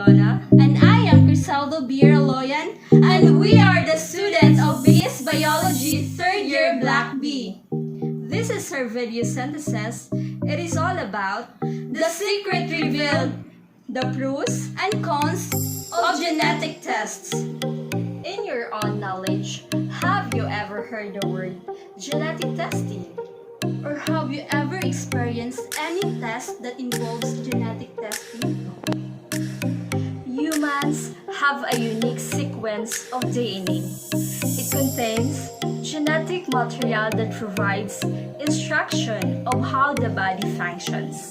Fiona. And I am Crisaldo Biraloyan, and we are the students of BS Biology 3rd year Black B. This is our video synthesis. It is all about The secret revealed, the pros and cons of genetic tests. in your own knowledge. Have you ever heard the word genetic testing? Or have you ever experienced any test that involves genetic testing? Humans have a unique sequence of DNA. It contains genetic material that provides instruction of how the body functions.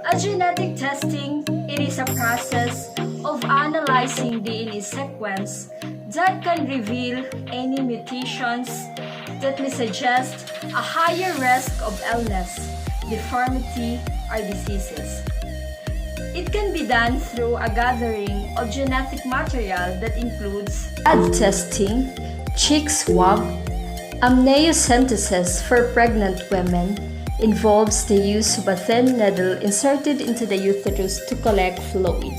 A genetic testing, it is a process of analyzing DNA sequence that can reveal any mutations that may suggest a higher risk of illness, deformity, or diseases. It can be done through a gathering of genetic material that includes blood testing, cheek swab, amniocentesis for pregnant women, involves the use of a thin needle inserted into the uterus to collect fluid,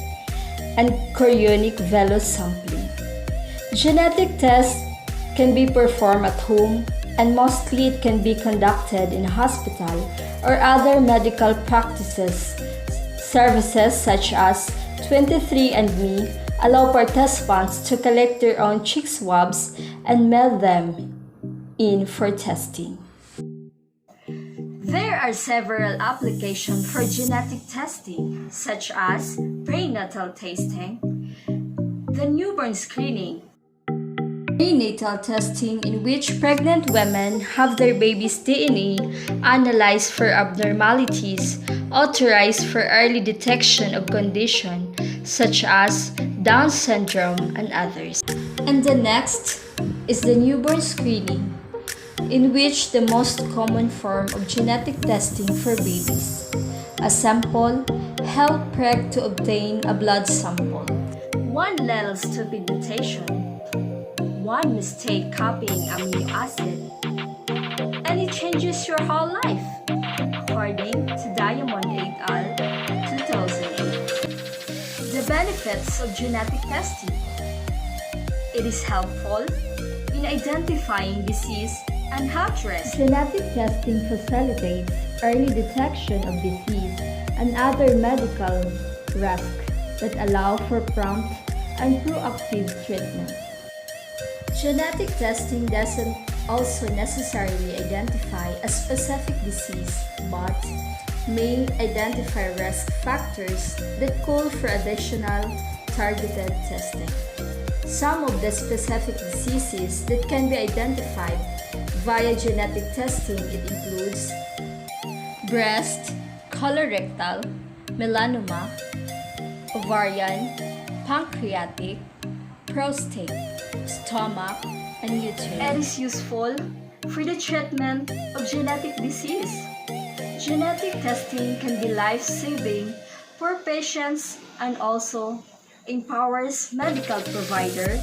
and chorionic vellus sampling. Genetic tests can be performed at home, and mostly it can be conducted in a hospital or other medical practices. Services such as 23andMe allow participants to collect their own cheek swabs and mail them in for testing. There are several applications for genetic testing, such as prenatal testing, the newborn screening, prenatal testing in which pregnant women have their baby's DNA analyzed for abnormalities, authorized for early detection of conditions such as Down syndrome and others. And the next is the newborn screening, in which the most common form of genetic testing for babies. A sample help preg to obtain a blood sample. One little stupid mutation, one mistake copying amino acid, and it changes your whole life, according to Diamond et al. 2008. The benefits of genetic testing. It is helpful in identifying disease and health risks. Genetic testing facilitates early detection of disease and other medical risks that allow for prompt and proactive treatment. Genetic testing doesn't also necessarily identify a specific disease, but may identify risk factors that call for additional targeted testing. Some of the specific diseases that can be identified via genetic testing, it includes breast, colorectal, melanoma, ovarian, pancreatic, prostate, stomach, and uterus. It is useful for the treatment of genetic disease. Genetic testing can be life-saving for patients and also empowers medical providers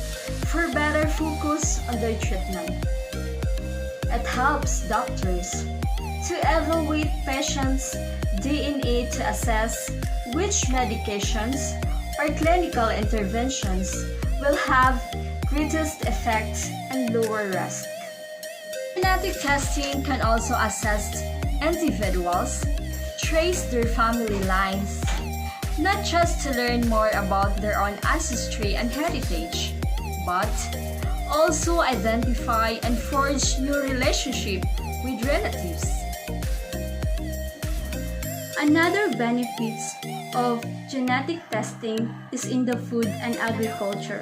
for better focus on their treatment. It helps doctors to evaluate patients' DNA to assess which medications or clinical interventions will have greatest effect and lower risk. Genetic testing can also assist individuals trace their family lines, not just to learn more about their own ancestry and heritage, but also identify and forge new relationships with relatives. Another benefit of genetic testing is in the food and agriculture.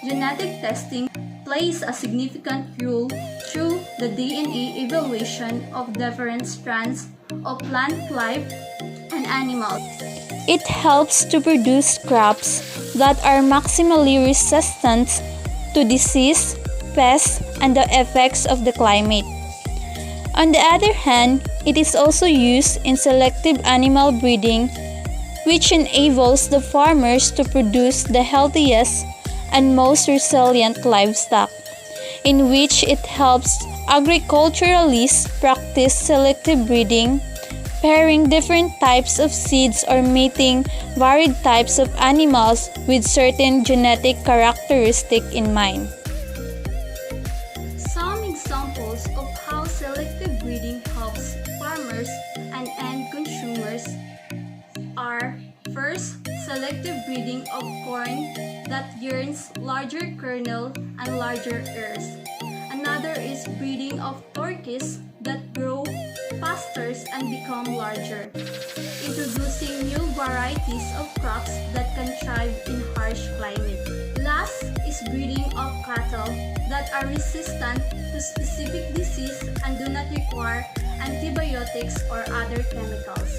Genetic testing plays a significant role through the DNA evaluation of different strands of plant life and animals. It helps to produce crops that are maximally resistant to disease, pests, and the effects of the climate. On the other hand, it is also used in selective animal breeding, which enables the farmers to produce the healthiest and most resilient livestock, in which it helps agriculturalists practice selective breeding, pairing different types of seeds or mating varied types of animals with certain genetic characteristics in mind. Some examples of how selective breeding helps farmers and end consumers are: first, selective breeding of corn that yearns larger kernel and larger ears. Another is breeding of turkeys that grow faster and become larger. Introducing new varieties of crops that can thrive in harsh climate. Last is breeding of cattle that are resistant to specific disease and do not require antibiotics or other chemicals.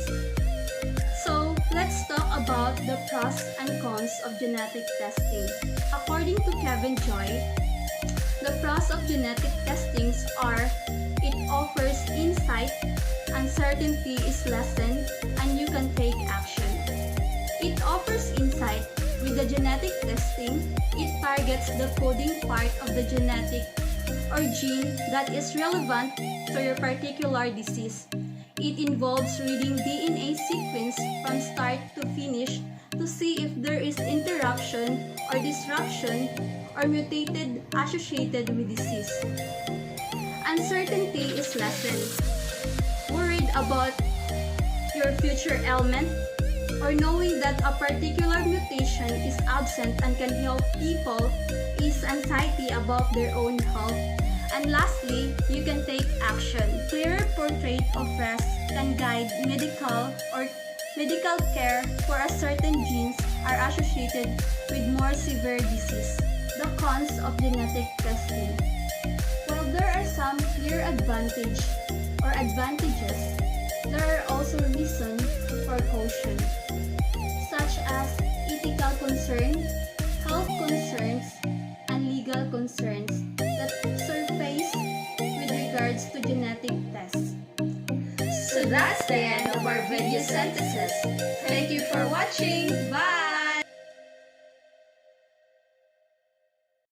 So, let's talk about the pros and cons of genetic testing. According to Kevin Joy, the pros of genetic testings are: it offers insight, uncertainty is lessened, and you can take action. It offers insight. With the genetic testing, it targets the coding part of the genetic or gene that is relevant to your particular disease. It involves reading DNA sequence from start to finish to see if there is interruption or disruption or mutated associated with disease. Uncertainty is lessened. Worried about your future ailment or knowing that a particular mutation is absent and can help people ease anxiety about their own health. And lastly, you can take action. Clearer portrait of risk can guide medical care for a certain genes are associated with more severe disease. The cons of genetic testing. While there are some clear advantages, there are also reasons for caution, such as ethical concerns, health concerns, and legal concerns that surface with regards to genetic tests. So that's the end of our video synthesis. Thank you for watching. Bye!